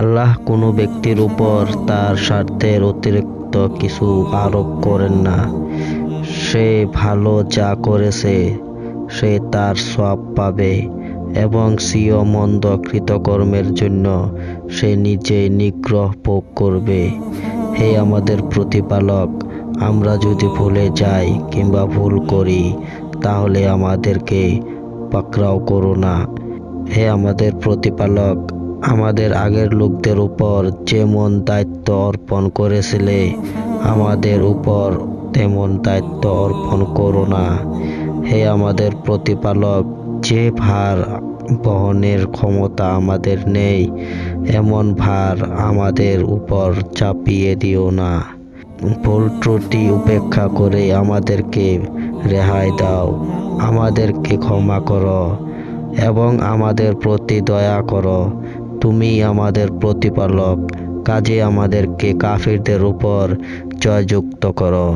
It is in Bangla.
আল্লাহ কোনো ব্যক্তির উপর তার স্বার্থের অতিরিক্ত কিছু আরোপ করেন না। সে ভালো যা করেছে সে তার সওয়াব পাবে এবং স্বীয় মন্দ কৃতকর্মের জন্য সে নিজেই নিগ্রহ ভোগ করবে। হে আমাদের প্রতিপালক, আমরা যদি ভুলে যাই কিংবা ভুল করি তাহলে আমাদেরকে পাকড়াও করো না। হে আমাদের প্রতিপালক, আমাদের আগের লোকদের উপর যেমন দায়িত্ব অর্পণ করেছিলে আমাদের উপর তেমন দায়িত্ব অর্পণ করো না। হে আমাদের প্রতিপালক, যে ভার বহনের ক্ষমতা আমাদের নেই এমন ভার আমাদের উপর চাপিয়ে দিও না। ভুল ত্রুটি উপেক্ষা করে আমাদেরকে রেহাই দাও, আমাদেরকে ক্ষমা করো এবং আমাদের প্রতি দয়া করো। তুমি আমাদের প্রতিপালক, কাজে আমাদেরকে কাফিরদের উপর জয়যুক্ত করো।